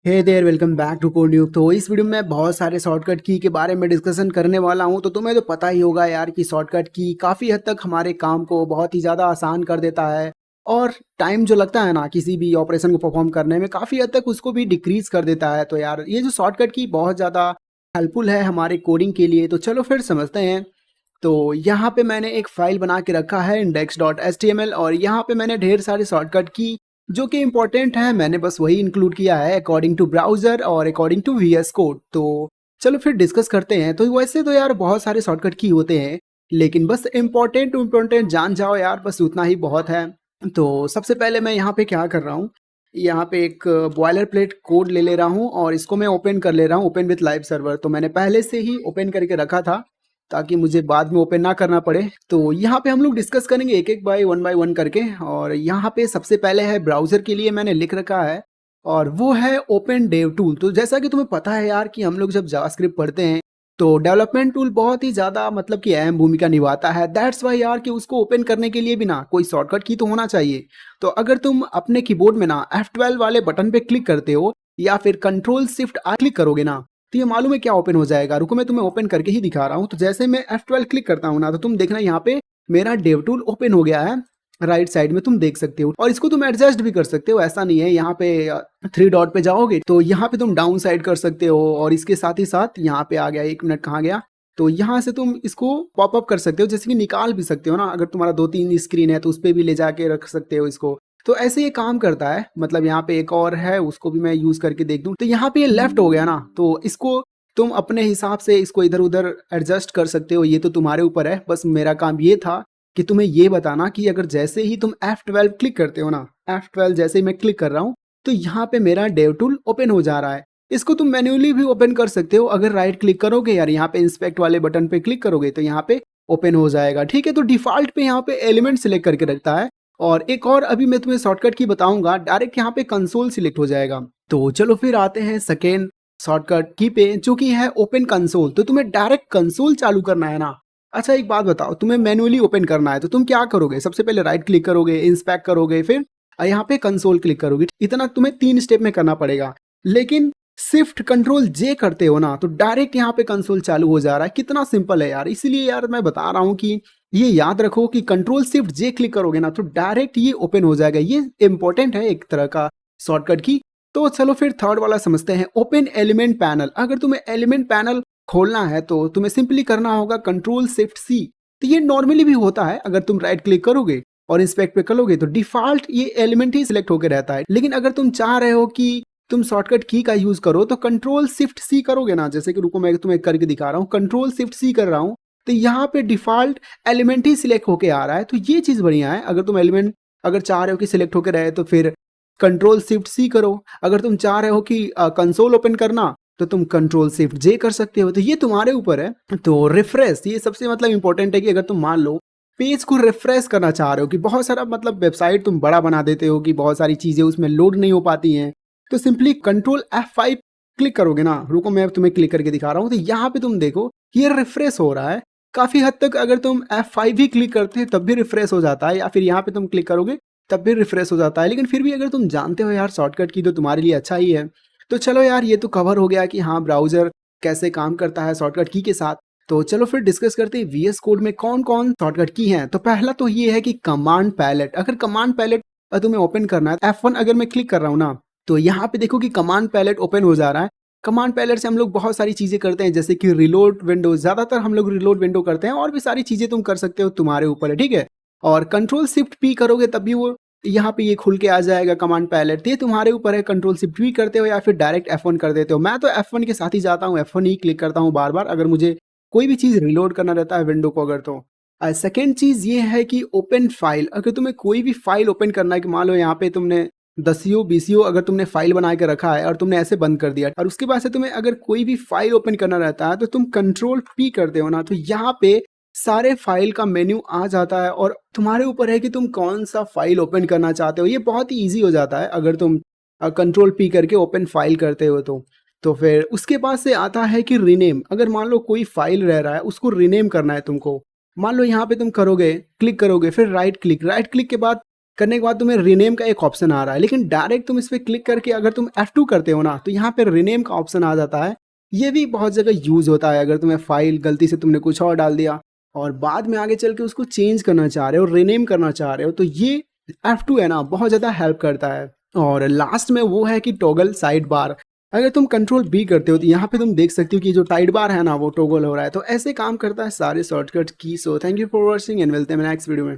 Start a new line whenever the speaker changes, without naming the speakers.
Hey there welcome back to Codenube. तो इस video में बहुत सारे शॉर्टकट की के बारे में डिस्कशन करने वाला हूं। तो तुम्हें तो पता ही होगा यार कि शॉर्टकट की काफ़ी हद तक हमारे काम को बहुत ही ज़्यादा आसान कर देता है और टाइम जो लगता है ना किसी भी ऑपरेशन को परफॉर्म करने में काफ़ी हद तक उसको भी डिक्रीज कर देता है। तो यार ये जो शॉर्टकट की बहुत ज़्यादा हेल्पफुल है हमारे कोडिंग के लिए। तो चलो फिर समझते हैं। तो यहाँ पे मैंने एक फाइल बना के रखा है index.html और यहाँ पे मैंने ढेर सारे शॉर्टकट की जो कि इम्पोर्टेंट है मैंने बस वही इंक्लूड किया है अकॉर्डिंग टू ब्राउजर और अकॉर्डिंग टू VS कोड। तो चलो फिर डिस्कस करते हैं। तो वैसे तो यार बहुत सारे शॉर्टकट की होते हैं लेकिन बस इम्पोर्टेंट जान जाओ यार, बस उतना ही बहुत है। तो सबसे पहले मैं यहाँ पे क्या कर रहा हूँ, यहाँ पे एक बॉयलर प्लेट कोड ले रहा हूँ और इसको मैं ओपन कर ले रहा हूँ, ओपन विथ लाइव सर्वर। तो मैंने पहले से ही ओपन करके रखा था ताकि मुझे बाद में ओपन ना करना पड़े। तो यहाँ पे हम लोग डिस्कस करेंगे एक एक बाय वन करके। और यहाँ पे सबसे पहले है ब्राउजर के लिए मैंने लिख रखा है और वो है ओपन डेव टूल। तो जैसा कि तुम्हें पता है यार कि हम लोग जब जावास्क्रिप्ट पढ़ते हैं तो डेवलपमेंट टूल बहुत ही ज़्यादा मतलब कि अहम भूमिका निभाता है। दैट्स वाई यार कि उसको ओपन करने के लिए भी ना कोई शॉर्टकट की तो होना चाहिए। तो अगर तुम अपने कीबोर्ड में ना F12 वाले बटन पे क्लिक करते हो या फिर कंट्रोल शिफ्ट आ क्लिक करोगे ना, तो ये मालूम है क्या ओपन हो जाएगा। रुको मैं तुम्हें ओपन करके ही दिखा रहा हूँ। तो जैसे मैं F12 क्लिक करता हूँ ना, तो तुम देखना यहाँ पे मेरा डेव टूल ओपन हो गया है। राइट साइड में तुम देख सकते हो और इसको तुम एडजस्ट भी कर सकते हो, ऐसा नहीं है। यहाँ पे थ्री डॉट पे जाओगे तो यहाँ पे तुम डाउन साइड कर सकते हो और इसके साथ ही साथ यहाँ पे आ गया, एक मिनट कहाँ गया, तो यहाँ से तुम इसको पॉपअप कर सकते हो, जैसे कि निकाल भी सकते हो ना। अगर तुम्हारा 2-3 स्क्रीन है तो उस पर भी ले जाके रख सकते हो इसको। तो ऐसे ये काम करता है। मतलब यहाँ पे एक और है, उसको भी मैं यूज करके देख दूं। तो यहाँ पे ये लेफ्ट हो गया ना, तो इसको तुम अपने हिसाब से इसको इधर उधर एडजस्ट कर सकते हो, ये तो तुम्हारे ऊपर है। बस मेरा काम ये था कि तुम्हें ये बताना कि अगर जैसे ही तुम F12 क्लिक करते हो ना, F12 जैसे ही मैं क्लिक कर रहा हूँ तो यहाँ पे मेरा डेव टूल ओपन हो जा रहा है। इसको तुम मैन्युअली भी ओपन कर सकते हो। अगर राइट क्लिक करोगे यार, यहाँ पे इंस्पेक्ट वाले बटन पे क्लिक करोगे तो यहाँ पे ओपन हो जाएगा। ठीक है, तो डिफॉल्ट पे यहाँ पे एलिमेंट सिलेक्ट करके रखता है। और एक और अभी मैं तुम्हें शॉर्टकट की बताऊंगा, डायरेक्ट यहाँ पे कंसोल सिलेक्ट हो जाएगा। तो चलो फिर आते हैं सेकेंड शॉर्टकट की पे, जो कि है ओपन कंसोल। तो तुम्हें डायरेक्ट कंसोल चालू करना है ना। अच्छा एक बात बताओ, तुम्हें मैन्युअली ओपन करना है तो तुम क्या करोगे? सबसे पहले राइट क्लिक करोगे, इंस्पेक्ट करोगे, फिर यहाँ पे कंसोल क्लिक करोगे। इतना तुम्हें 3 स्टेप में करना पड़ेगा। लेकिन शिफ्ट कंट्रोल जे करते हो ना तो डायरेक्ट यहाँ पे कंसोल चालू हो जा रहा है। कितना सिंपल है यार। इसीलिए यार मैं बता रहा हूँ कि ये याद रखो कि कंट्रोल शिफ्ट जे क्लिक करोगे ना तो डायरेक्ट ये ओपन हो जाएगा। ये इंपॉर्टेंट है एक तरह का शॉर्टकट की। तो चलो फिर थर्ड वाला समझते हैं, ओपन एलिमेंट पैनल। अगर तुम्हें एलिमेंट पैनल खोलना है तो तुम्हें सिंपली करना होगा कंट्रोल शिफ्ट सी। तो ये नॉर्मली भी होता है, अगर तुम राइट क्लिक करोगे और इंस्पेक्ट पे करोगे तो डिफॉल्ट ये एलिमेंट ही सिलेक्ट होकर रहता है। लेकिन अगर तुम चाह रहे हो कि तुम शॉर्टकट की का यूज करो तो कंट्रोल शिफ्ट सी करोगे ना, जैसे कि रुको मैं तुम्हें करके दिखा रहा हूँ, कंट्रोल शिफ्ट सी कर रहा हूँ तो यहाँ पे डिफॉल्ट एलिमेंट ही सिलेक्ट होके आ रहा है। तो ये चीज बढ़िया है। अगर तुम एलिमेंट अगर चाह रहे हो कि सिलेक्ट होके रहे तो फिर कंट्रोल शिफ्ट सी करो। अगर तुम चाह रहे हो कि कंसोल ओपन करना तो तुम कंट्रोल शिफ्ट जे कर सकते हो। तो ये तुम्हारे ऊपर है। तो रिफ्रेश, ये सबसे मतलब इंपॉर्टेंट है कि अगर तुम मान लो पेज को रिफ्रेश करना चाह रहे हो कि बहुत सारा मतलब वेबसाइट तुम बड़ा बना देते हो कि बहुत सारी चीजें उसमें लोड नहीं हो पाती हैं, तो सिंपली कंट्रोल F5 क्लिक करोगे ना। रुको मैं तुम्हें क्लिक करके दिखा रहा हूँ। तो यहाँ पे तुम देखो ये रिफ्रेश हो रहा है काफी हद तक। अगर तुम F5 भी क्लिक करते हो तब भी रिफ्रेश हो जाता है, या फिर यहाँ पे तुम क्लिक करोगे तब भी रिफ्रेश हो जाता है। लेकिन फिर भी अगर तुम जानते हो यार शॉर्टकट की तो तुम्हारे लिए अच्छा ही है। तो चलो यार ये तो कवर हो गया कि हाँ ब्राउजर कैसे काम करता है शॉर्टकट की के साथ। तो चलो फिर डिस्कस करते हैं VS कोड में कौन कौन शॉर्टकट की हैं। तो पहला तो ये है कि कमांड पैलेट। अगर कमांड पैलेट तुम्हें ओपन करना है, F1 अगर मैं क्लिक कर रहा हूँ ना तो यहाँ पे देखो कि कमांड पैलेट ओपन हो जा रहा है। कमांड पैलेट से हम लोग बहुत सारी चीजें करते हैं, जैसे कि रिलोड विंडो, ज्यादातर हम लोग रिलोड विंडो करते हैं, और भी सारी चीजें तुम कर सकते हो, तुम्हारे ऊपर है। ठीक है, और कंट्रोल शिफ्ट पी करोगे तब भी वो यहाँ पे ये खुल के आ जाएगा कमांड पैलेट। ये तुम्हारे ऊपर है, कंट्रोल शिफ्ट भी करते हो या फिर डायरेक्ट F1 कर देते हो। मैं तो F1 के साथ ही जाता हूँ, F1 ही क्लिक करता हूँ बार बार अगर मुझे कोई भी चीज रिलोड करना रहता है विंडो को अगर। तो सेकेंड चीज ये है कि ओपन फाइल। अगर तुम्हें कोई भी फाइल ओपन करना है कि मान लो यहाँ पे तुमने 10 20 अगर तुमने फाइल बना के रखा है और तुमने ऐसे बंद कर दिया, और उसके बाद से तुम्हें अगर कोई भी फाइल ओपन करना रहता है तो तुम कंट्रोल पी करते हो ना, तो यहाँ पे सारे फाइल का मेन्यू आ जाता है और तुम्हारे ऊपर है कि तुम कौन सा फाइल ओपन करना चाहते हो। ये बहुत ही ईजी हो जाता है अगर तुम कंट्रोल पी करके ओपन फाइल करते हो तो फिर उसके बाद से आता है कि रीनेम। अगर मान लो कोई फाइल रह रहा है उसको रीनेम करना है तुमको, मान लो यहाँ पे तुम करोगे, क्लिक करोगे, फिर राइट क्लिक के बाद करने के बाद तुम्हें रीनेम का एक ऑप्शन आ रहा है, लेकिन डायरेक्ट तुम इस पर क्लिक करके अगर तुम F2 करते हो ना तो यहाँ पे रीनेम का ऑप्शन आ जाता है। ये भी बहुत जगह यूज होता है, अगर तुम्हें फाइल गलती से तुमने कुछ और डाल दिया और बाद में आगे चल के उसको चेंज करना चाह रहे हो, रीनेम करना चाह रहे हो, तो ये F2 है ना बहुत ज़्यादा हेल्प करता है। और लास्ट में वो है कि टॉगल साइड बार। अगर तुम कंट्रोल बी करते हो तो यहाँ पे तुम देख सकते हो कि जो साइड बार है ना वो टॉगल हो रहा है। तो ऐसे काम करता है सारे शॉर्टकट की। So thank you for watching and मिलते हैं नेक्स्ट वीडियो में।